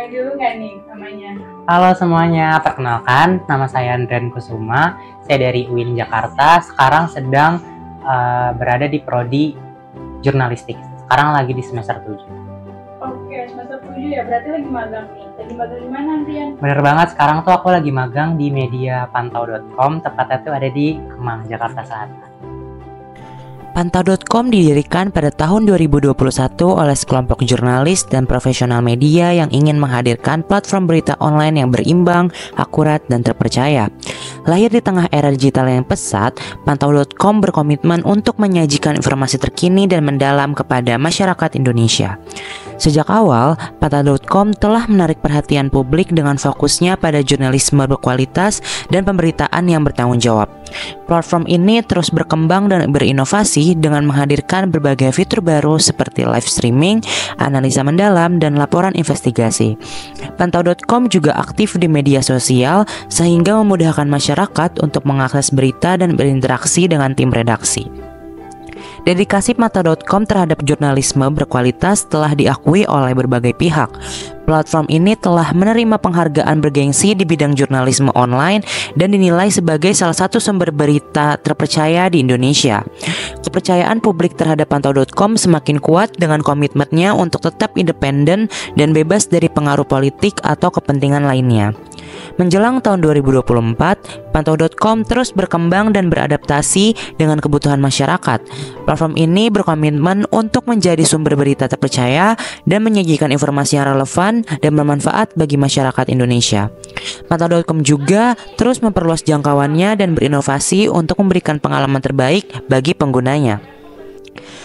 kenalin dulu nggak nih namanya? Halo semuanya, perkenalkan nama saya Andrian Kusuma. Saya dari UIN Jakarta. Sekarang sedang berada di prodi jurnalistik. Sekarang lagi di semester 7. Oke, semester 7 ya, berarti lagi magang nih. Lagi magang di mana, Andrian? Bener banget, sekarang tuh aku lagi magang di mediapantau.com, tepatnya tuh ada di Kemang, Jakarta Selatan. Pantau.com didirikan pada tahun 2021 oleh sekelompok jurnalis dan profesional media yang ingin menghadirkan platform berita online yang berimbang, akurat, dan terpercaya. Lahir di tengah era digital yang pesat, Pantau.com berkomitmen untuk menyajikan informasi terkini dan mendalam kepada masyarakat Indonesia. Sejak awal, Pantau.com telah menarik perhatian publik dengan fokusnya pada jurnalisme berkualitas dan pemberitaan yang bertanggung jawab. Platform ini terus berkembang dan berinovasi dengan menghadirkan berbagai fitur baru seperti live streaming, analisa mendalam, dan laporan investigasi. Pantau.com juga aktif di media sosial sehingga memudahkan masyarakat untuk mengakses berita dan berinteraksi dengan tim redaksi. Dedikasi Pantau.com terhadap jurnalisme berkualitas telah diakui oleh berbagai pihak. Platform ini telah menerima penghargaan bergengsi di bidang jurnalisme online dan dinilai sebagai salah satu sumber berita terpercaya di Indonesia. Kepercayaan publik terhadap Pantau.com semakin kuat dengan komitmennya untuk tetap independen dan bebas dari pengaruh politik atau kepentingan lainnya. Menjelang tahun 2024, Pantau.com terus berkembang dan beradaptasi dengan kebutuhan masyarakat. Platform ini berkomitmen untuk menjadi sumber berita terpercaya dan menyajikan informasi yang relevan dan bermanfaat bagi masyarakat Indonesia. Pantau.com juga terus memperluas jangkauannya dan berinovasi untuk memberikan pengalaman terbaik bagi penggunanya.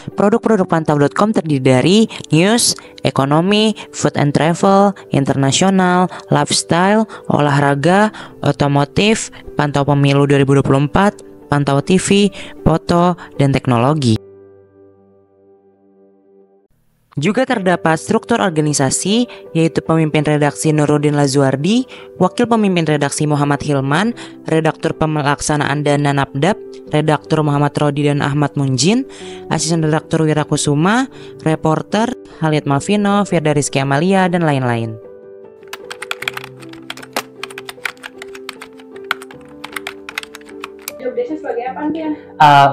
Produk-produk Pantau.com terdiri dari news, ekonomi, food and travel, internasional, lifestyle, olahraga, otomotif, pantau pemilu 2024, pantau TV, foto, dan teknologi. Juga terdapat struktur organisasi, yaitu pemimpin redaksi Nuruddin Lazuardi, wakil pemimpin redaksi Muhammad Hilman, redaktur pemelaksanaan Dana Napdap, redaktur Muhammad Rodi dan Ahmad Munjin, asisten redaktur Wira Kusuma, reporter Halid Malvino, Firda Rizky Amalia, dan lain-lain. Jobdesknya sebagai apa, Andrian?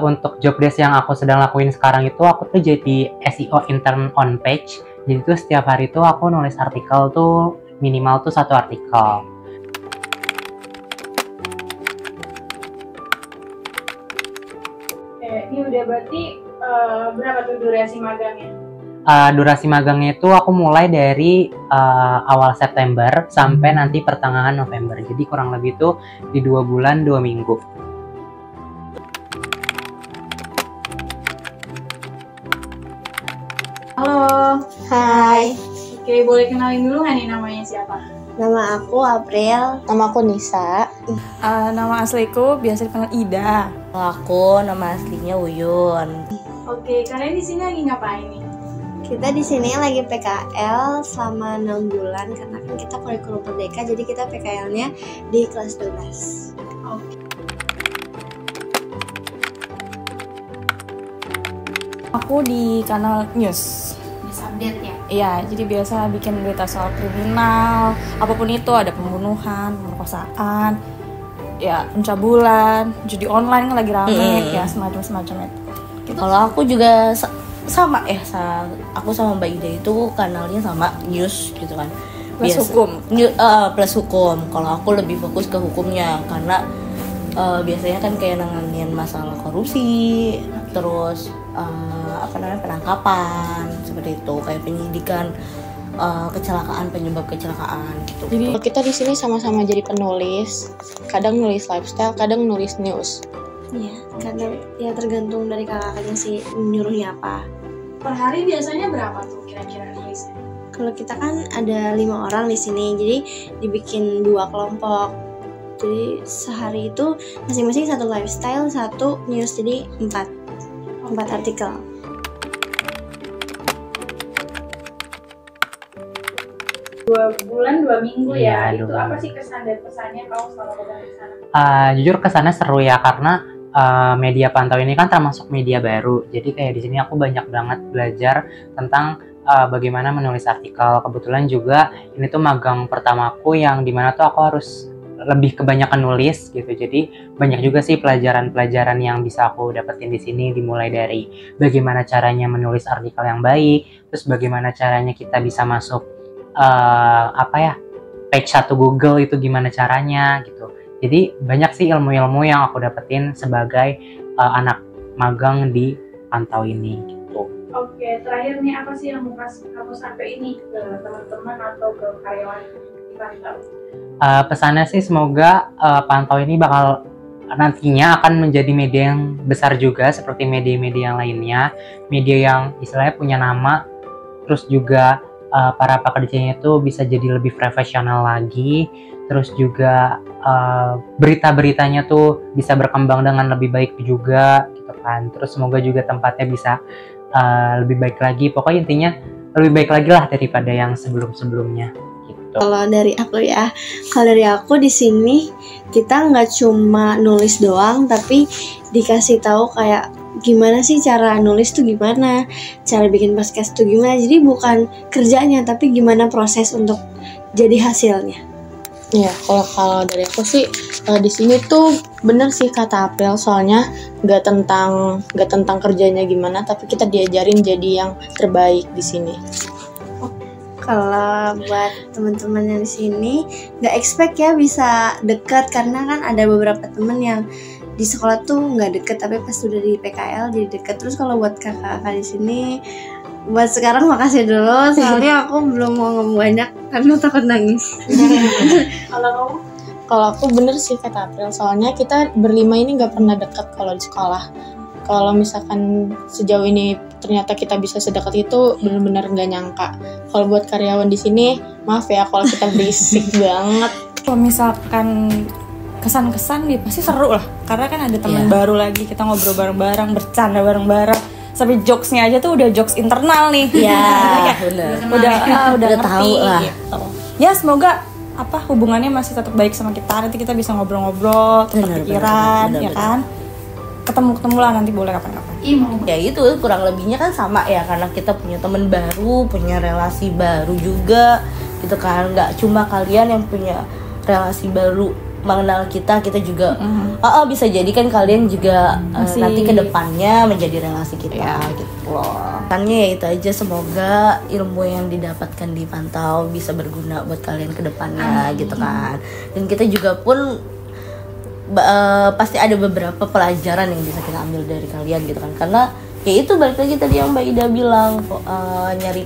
Untuk job desk yang aku sedang lakuin sekarang itu, aku tuh jadi SEO intern on page. Jadi tuh setiap hari tuh aku nulis artikel tuh minimal tuh 1 artikel. Ini udah berarti berapa tuh durasi magangnya? Durasi magangnya itu aku mulai dari awal September sampai nanti pertengahan November. Jadi kurang lebih tuh di 2 bulan 2 minggu. Halo. Hai, Oke, boleh kenalin dulu nggak nih namanya siapa? nama aku April. Nama aku Nisa. Nama asliku biasa dipanggil Ida. Aku nama aslinya Uyun. Oke, kalian di sini lagi ngapain nih? Kita di sini lagi PKL selama 6 bulan karena kan kita kurikulum merdeka, jadi kita PKL-nya di kelas 12. Oke. Aku di kanal News. News update ya. Iya, jadi biasa bikin berita soal kriminal, apapun itu, ada pembunuhan, pemerkosaan, ya pencabulan, judi online kan lagi rame, ya semacam itu. Gitu. Kalau aku juga sama ya, aku sama Mbak Ida itu kanalnya sama news gitu kan. Plus hukum. Plus hukum. Kalau aku lebih fokus ke hukumnya karena biasanya kan kayak nanganin masalah korupsi, terus penangkapan seperti itu, kayak penyidikan kecelakaan, penyebab kecelakaan gitu. Jadi kita di sini sama-sama jadi penulis, kadang nulis lifestyle, kadang nulis news. Iya, kadang ya tergantung dari kakaknya sih nyuruhnya apa. Per hari biasanya berapa tuh kira-kira nulisnya? Kalau kita kan ada 5 orang di sini, jadi dibikin 2 kelompok. Jadi sehari itu masing-masing 1 lifestyle, 1 news, jadi 4 artikel. Dua bulan 2 minggu ya. Iya, Itu 2 apa bulan. sih kesan dan pesannya kalau selama pegang di sana? Jujur kesannya seru ya, karena media pantau ini kan termasuk media baru. Jadi kayak di sini aku banyak banget belajar tentang bagaimana menulis artikel. Kebetulan juga ini tuh magang pertamaku yang dimana tuh aku harus lebih kebanyakan nulis gitu. Jadi banyak juga sih pelajaran-pelajaran yang bisa aku dapetin di sini, dimulai dari bagaimana caranya menulis artikel yang baik, terus bagaimana caranya kita bisa masuk page 1 Google itu gimana caranya gitu. Jadi banyak sih ilmu-ilmu yang aku dapetin sebagai anak magang di Pantau ini gitu. Oke, terakhir nih apa sih yang mau kamu sampai ini ke teman-teman atau ke karyawan di Pantau? Pesannya sih semoga Pantau ini bakal nantinya akan menjadi media yang besar juga seperti media-media yang lainnya, media yang istilahnya punya nama, terus juga para pekerjanya itu bisa jadi lebih profesional lagi, terus juga berita-beritanya tuh bisa berkembang dengan lebih baik juga gitu kan. Terus semoga juga tempatnya bisa lebih baik lagi, pokoknya intinya lebih baik lagi lah daripada yang sebelum-sebelumnya gitu. Kalau dari aku di sini kita nggak cuma nulis doang, tapi dikasih tahu kayak gimana sih cara nulis tuh gimana, cara bikin podcast tuh gimana. Jadi bukan kerjanya, tapi gimana proses untuk jadi hasilnya. Ya, kalau dari aku sih di sini tuh bener sih kata April, soalnya nggak tentang kerjanya gimana, tapi kita diajarin jadi yang terbaik di sini. Kalau buat teman-teman yang di sini nggak expect ya bisa dekat, karena kan ada beberapa teman yang di sekolah tuh nggak deket, tapi pas udah di PKL jadi deket. Terus kalau buat kakak-kakak di sini, buat sekarang makasih dulu, soalnya aku belum mau ngomong banyak karena takut nangis. Kalau aku bener sih kata April, soalnya kita berlima ini nggak pernah dekat kalau di sekolah. Kalau misalkan sejauh ini ternyata kita bisa sedekat itu, benar-benar nggak nyangka. Kalau buat karyawan di sini, maaf ya kalau kita berisik banget. Kalau misalkan kesan-kesan dia pasti seru lah, karena kan ada teman baru lagi, kita ngobrol bareng-bareng, bercanda bareng-bareng, sampai jokesnya aja tuh udah jokes internal nih. Ya, benar. Udah ngerti tahu lah. Gitu. Ya semoga hubungannya masih tetap baik sama kita, nanti kita bisa ngobrol-ngobrol, tukar pikiran, ya kan. Ketemu lah nanti boleh kapan-kapan. Ya itu kurang lebihnya kan sama ya, karena kita punya teman baru, punya relasi baru juga gitu kan. Nggak cuma kalian yang punya relasi baru mengenal kita juga bisa jadi kan kalian juga nanti ke depannya menjadi relasi kita gitu loh. Kannya ya itu aja, semoga ilmu yang didapatkan di Pantau bisa berguna buat kalian ke depannya gitu kan. Dan kita juga pun pasti ada beberapa pelajaran yang bisa kita ambil dari kalian gitu kan, karena ya itu balik lagi tadi yang Mbak Ida bilang, nyari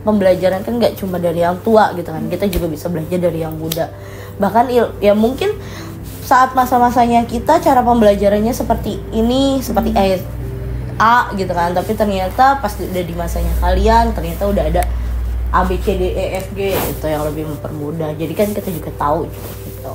pembelajaran kan nggak cuma dari yang tua gitu kan, kita juga bisa belajar dari yang muda. Bahkan ya mungkin saat masa-masanya kita cara pembelajarannya seperti ini, seperti A gitu kan, tapi ternyata pas udah di masanya kalian ternyata udah ada A, B, C, D, E, F, G itu yang lebih mempermudah. Jadi kan kita juga tahu gitu.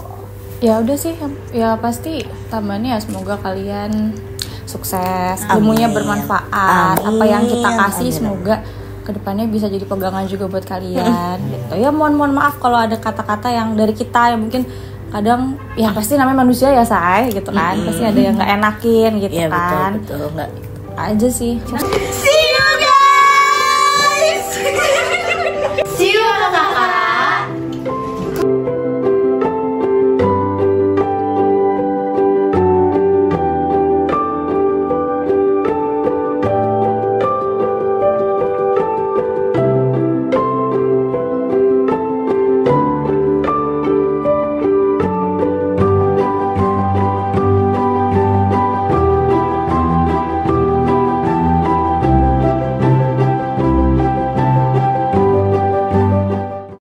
Ya udah sih, ya pasti tambahannya ya semoga kalian sukses, ilmunya bermanfaat. Apa yang kita kasih semoga kedepannya bisa jadi pegangan juga buat kalian gitu. Ya mohon maaf kalau ada kata-kata yang dari kita yang mungkin kadang ya pasti namanya manusia ya say gitu kan, pasti ada yang nggak enakin gitu ya, kan. Betul nggak aja sih.